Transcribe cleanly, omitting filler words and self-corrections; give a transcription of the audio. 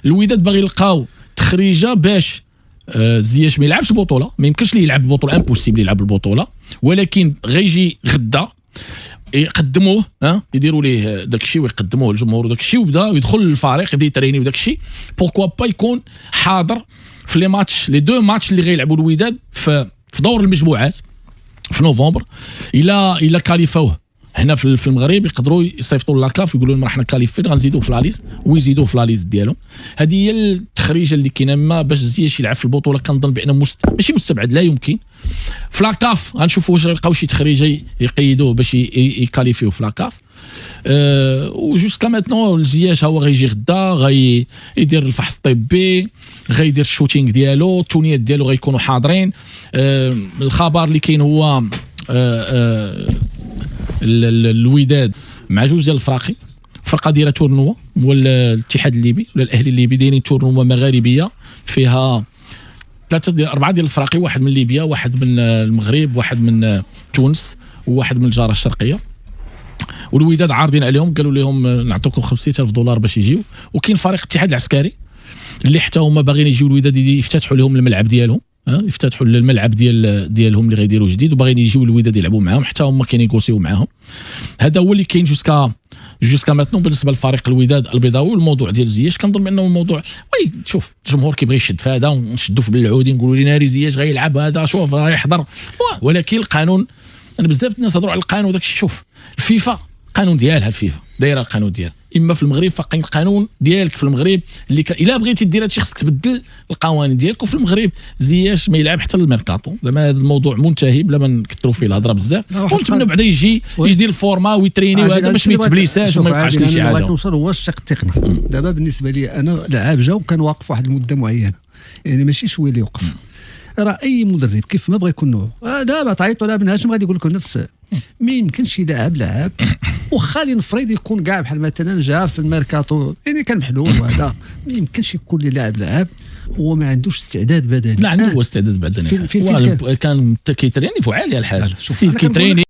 الوداد باغي يلقاو تخريجه باش زياش ما يلعبش البطوله، ما يمكنش ليه يلعب البطوله، امبوسيبل يلعب البطوله، ولكن غيجي غدا يقدموه يديروا ليه داك الشيء ويقدموه للجمهور وداك الشيء، ويبدا يدخل للفريق يبدا يتريني وداك الشيء. بوركوا با يكون حاضر في لي ماتش، لي دو ماتش اللي غيلعبوا الوداد في دور المجموعات في نوفمبر. الا كاليفاوه هنا في المغرب يقدروا يصيفطوا لاكاف يقولوا لهم راحنا كاليفين غنزيدوه في لاليست ويزيدوه في لاليست ديالهم. هذه هي التخريجه اللي كاينه. ما باش زياش يلعب في البطوله كنظن بان ماشي مستبعد، لا يمكن. في لاكاف غنشوفوا واش غيلقاو شي تخريجه يقيدوه باش يكاليفيو في لاكاف. وجوسكا ماتنون زياش هو غيجي غدا غيدير الفحص الطبي، غيدير الشوتينغ ديالو، التونيات ديالو غيكونوا حاضرين. الخبر اللي كاين هو الوداد مع جوج ديال الفراقي، فرقه دايره تورنوا والاتحاد الليبي ولا الاهلي الليبي دايرين تورنوا مغاربيه فيها 4 ديال الفراقي، واحد من ليبيا، واحد من المغرب، واحد من تونس، وواحد من الجاره الشرقيه. والوداد عارضين عليهم قالوا لهم نعطوكم $50,000 باش يجيو. وكاين فريق الاتحاد العسكري اللي حتى هما باغيين يجيو الوداد يفتتحوا لهم الملعب ديالهم، يفتتحوا الملعب ديالهم اللي غيديروا جديد، وباغيين يجيو الوداد يلعبوا معاهم، حتى هما كينيغوسيو معاهم. هذا هو اللي كاين جوسكا ماتنون بالنسبه لفريق الوداد البيضاوي. والموضوع ديال زياش كنظن بانه موضوع شوف الجمهور كيبغي يشد في هذا ونشدوا في بالعودي نقولوا لي ناري زياش غيلعب هذا شوف راه يحضر، ولكن القانون انا بزاف الناس هضروا على القانون وداك الشيء. شوف الفيفا القانون ديالها، الفيفا دايره القانون ديالها، اما في المغرب فكاين القانون ديالك في المغرب اللي الا بغيتي دير هادشي خصك تبدل القوانين ديالك. وفي المغرب زياش ما يلعب حتى الميركاتو، زعما هذا الموضوع منتهي بلا ما نكثروا فيه الهضره بزاف، ونتمنى بعدا يجي يدير الفورما ويتريني وهذا باش ما يتبليساش وما يبقاش ليه شي حاجه. توصل هو الشق التقني. دابا بالنسبه لي انا لعاب جا وكان واقف واحد المده معينه، يعني ماشي شويه اللي يوقف. راه اي مدرب كيف ما بغى يكون نوع دابا تعيطوا على بن هاشم غادي يقول لكم نفس ما يمكنش يلعب واخا لنفرض يكون كاع بحال مثلا جا في الميركاتو يعني كان محلول، وهذا ما يمكنش يكون اللي لاعب هو ما عندوش استعداد بدني. لا عنده هو استعداد بدني، كان كيتريني فعال يا الحاج، السيد كيتريني